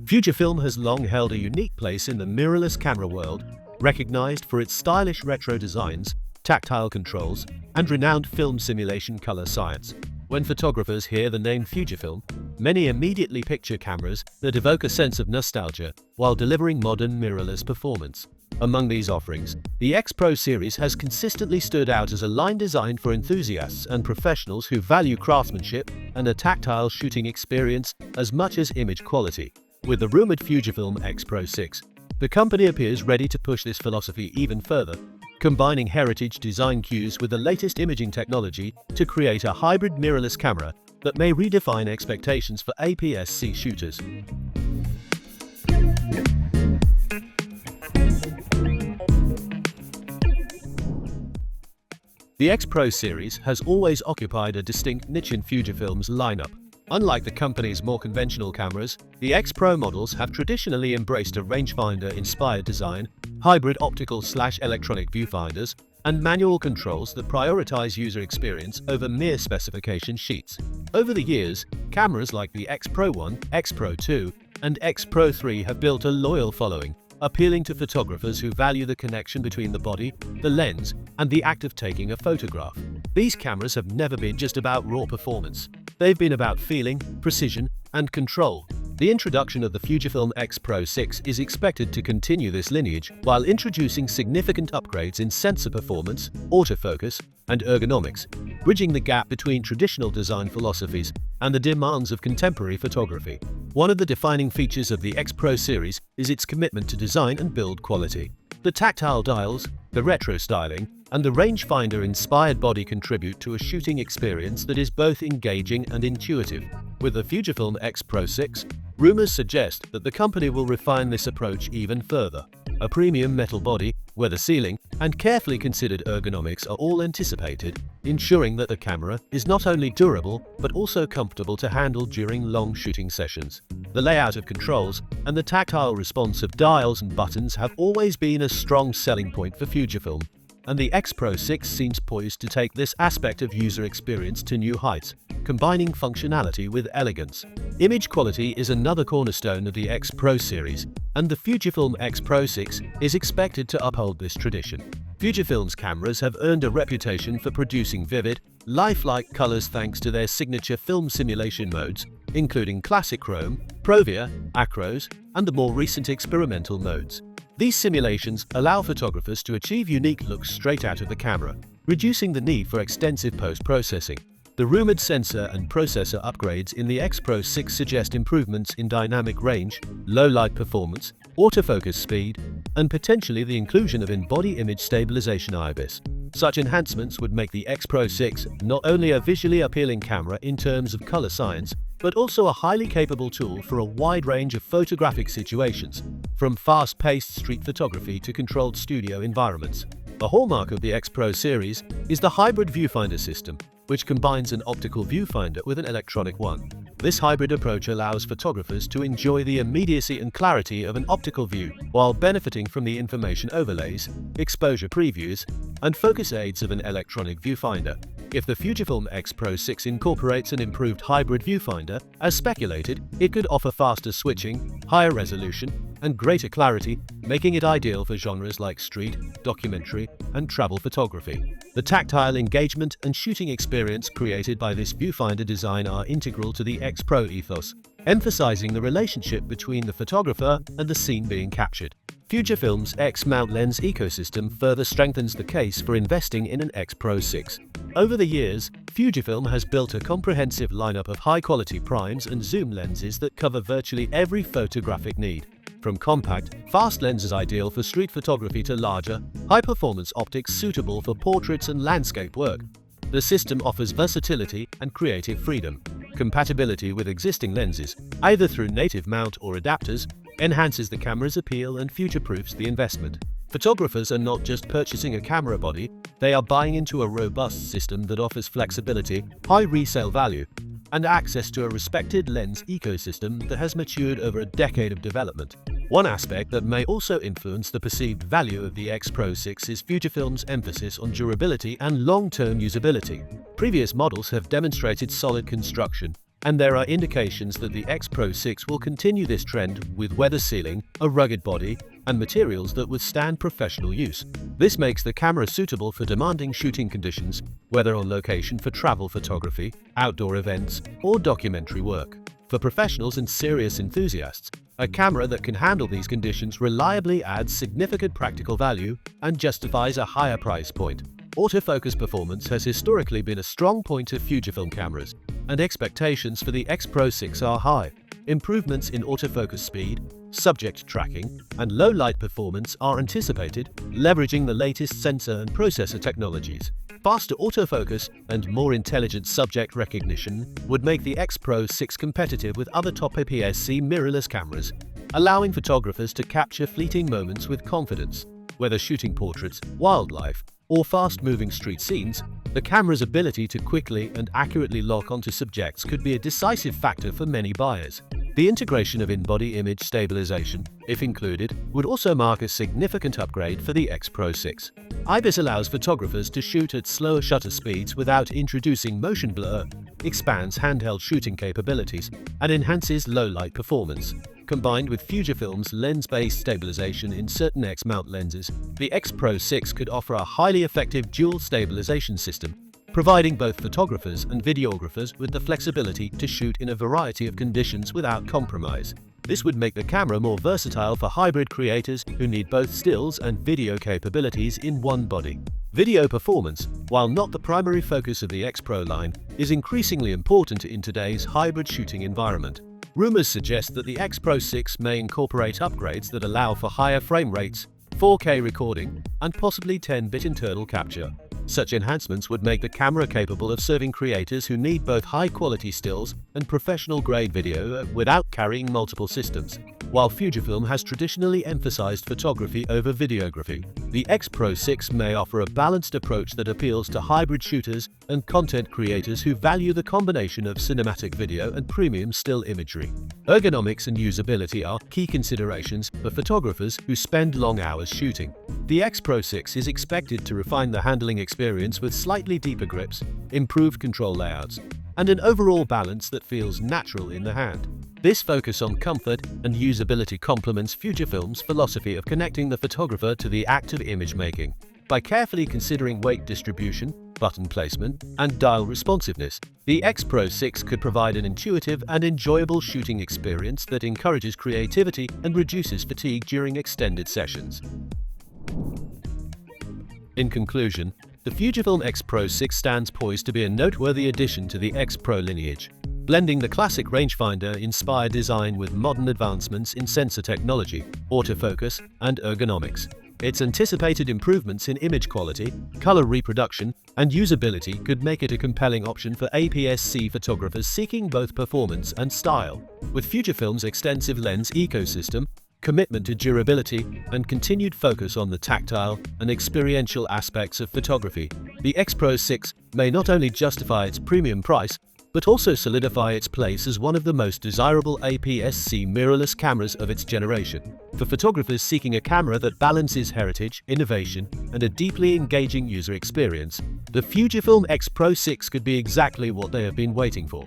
Fujifilm has long held a unique place in the mirrorless camera world, recognized for its stylish retro designs, tactile controls, and renowned film simulation color science. When photographers hear the name Fujifilm, many immediately picture cameras that evoke a sense of nostalgia while delivering modern mirrorless performance. Among these offerings, the X-Pro series has consistently stood out as a line designed for enthusiasts and professionals who value craftsmanship and a tactile shooting experience as much as image quality. With the rumored Fujifilm X-Pro6, the company appears ready to push this philosophy even further, combining heritage design cues with the latest imaging technology to create a hybrid mirrorless camera that may redefine expectations for APS-C shooters. The X-Pro series has always occupied a distinct niche in Fujifilm's lineup. Unlike the company's more conventional cameras, the X-Pro models have traditionally embraced a rangefinder-inspired design, hybrid optical/electronic viewfinders, and manual controls that prioritize user experience over mere specification sheets. Over the years, cameras like the X-Pro1, X-Pro2, and X-Pro3 have built a loyal following, appealing to photographers who value the connection between the body, the lens, and the act of taking a photograph. These cameras have never been just about raw performance. They've been about feeling, precision, and control. The introduction of the Fujifilm X-Pro6 is expected to continue this lineage while introducing significant upgrades in sensor performance, autofocus, and ergonomics, bridging the gap between traditional design philosophies and the demands of contemporary photography. One of the defining features of the X-Pro series is its commitment to design and build quality. The tactile dials, the retro styling, and the rangefinder-inspired body contribute to a shooting experience that is both engaging and intuitive. With the Fujifilm X-Pro6, rumors suggest that the company will refine this approach even further. A premium metal body, weather sealing, and carefully considered ergonomics are all anticipated, ensuring that the camera is not only durable but also comfortable to handle during long shooting sessions. The layout of controls and the tactile response of dials and buttons have always been a strong selling point for Fujifilm, and the X-Pro6 seems poised to take this aspect of user experience to new heights, combining functionality with elegance. Image quality is another cornerstone of the X-Pro series, and the Fujifilm X-Pro6 is expected to uphold this tradition. Fujifilm's cameras have earned a reputation for producing vivid, lifelike colors thanks to their signature film simulation modes, including Classic Chrome, Provia, Acros, and the more recent experimental modes. These simulations allow photographers to achieve unique looks straight out of the camera, reducing the need for extensive post-processing. The rumored sensor and processor upgrades in the X-Pro6 suggest improvements in dynamic range, low light performance, autofocus speed, and potentially the inclusion of in-body image stabilization IBIS. Such enhancements would make the X-Pro6 not only a visually appealing camera in terms of color science, but also a highly capable tool for a wide range of photographic situations, from fast-paced street photography to controlled studio environments. The hallmark of the X-Pro series is the hybrid viewfinder system, which combines an optical viewfinder with an electronic one. This hybrid approach allows photographers to enjoy the immediacy and clarity of an optical view while benefiting from the information overlays, exposure previews, and focus aids of an electronic viewfinder. If the Fujifilm X-Pro6 incorporates an improved hybrid viewfinder, as speculated, it could offer faster switching, higher resolution, and greater clarity, making it ideal for genres like street, documentary, and travel photography. The tactile engagement and shooting experience created by this viewfinder design are integral to the X-Pro ethos, emphasizing the relationship between the photographer and the scene being captured. Fujifilm's X-mount lens ecosystem further strengthens the case for investing in an X-Pro6. Over the years, Fujifilm has built a comprehensive lineup of high-quality primes and zoom lenses that cover virtually every photographic need. From compact, fast lenses ideal for street photography to larger, high-performance optics suitable for portraits and landscape work, the system offers versatility and creative freedom. Compatibility with existing lenses, either through native mount or adapters, enhances the camera's appeal and future-proofs the investment. Photographers are not just purchasing a camera body, they are buying into a robust system that offers flexibility, high resale value, and access to a respected lens ecosystem that has matured over a decade of development. One aspect that may also influence the perceived value of the X-Pro6 is Fujifilm's emphasis on durability and long-term usability. Previous models have demonstrated solid construction, and there are indications that the X-Pro6 will continue this trend with weather sealing, a rugged body, and materials that withstand professional use. This makes the camera suitable for demanding shooting conditions, whether on location for travel photography, outdoor events, or documentary work. For professionals and serious enthusiasts, a camera that can handle these conditions reliably adds significant practical value and justifies a higher price point. Autofocus performance has historically been a strong point of Fujifilm cameras, and expectations for the X-Pro6 are high. Improvements in autofocus speed, subject tracking, and low-light performance are anticipated, leveraging the latest sensor and processor technologies. Faster autofocus and more intelligent subject recognition would make the X-Pro6 competitive with other top APS-C mirrorless cameras, allowing photographers to capture fleeting moments with confidence. Whether shooting portraits, wildlife, or fast-moving street scenes, the camera's ability to quickly and accurately lock onto subjects could be a decisive factor for many buyers. The integration of in-body image stabilization, if included, would also mark a significant upgrade for the X-Pro6. APS allows photographers to shoot at slower shutter speeds without introducing motion blur, expands handheld shooting capabilities, and enhances low-light performance. Combined with Fujifilm's lens-based stabilization in certain X-mount lenses, the X-Pro6 could offer a highly effective dual stabilization system, providing both photographers and videographers with the flexibility to shoot in a variety of conditions without compromise. This would make the camera more versatile for hybrid creators who need both stills and video capabilities in one body. Video performance, while not the primary focus of the X-Pro line, is increasingly important in today's hybrid shooting environment. Rumors suggest that the X-Pro6 may incorporate upgrades that allow for higher frame rates, 4K recording, and possibly 10-bit internal capture. Such enhancements would make the camera capable of serving creators who need both high-quality stills and professional-grade video without carrying multiple systems. While Fujifilm has traditionally emphasized photography over videography, the X-Pro6 may offer a balanced approach that appeals to hybrid shooters and content creators who value the combination of cinematic video and premium still imagery. Ergonomics and usability are key considerations for photographers who spend long hours shooting. The X-Pro6 is expected to refine the handling experience with slightly deeper grips, improved control layouts, and an overall balance that feels natural in the hand. This focus on comfort and usability complements Fujifilm's philosophy of connecting the photographer to the act of image making. By carefully considering weight distribution, button placement, and dial responsiveness, the X-Pro6 could provide an intuitive and enjoyable shooting experience that encourages creativity and reduces fatigue during extended sessions. In conclusion, the Fujifilm X-Pro6 stands poised to be a noteworthy addition to the X-Pro lineage, blending the classic rangefinder-inspired design with modern advancements in sensor technology, autofocus, and ergonomics. Its anticipated improvements in image quality, color reproduction, and usability could make it a compelling option for APS-C photographers seeking both performance and style. With Fujifilm's extensive lens ecosystem, commitment to durability, and continued focus on the tactile and experiential aspects of photography, the X-Pro6 may not only justify its premium price, but also solidify its place as one of the most desirable APS-C mirrorless cameras of its generation. For photographers seeking a camera that balances heritage, innovation, and a deeply engaging user experience, the Fujifilm X-Pro6 could be exactly what they have been waiting for.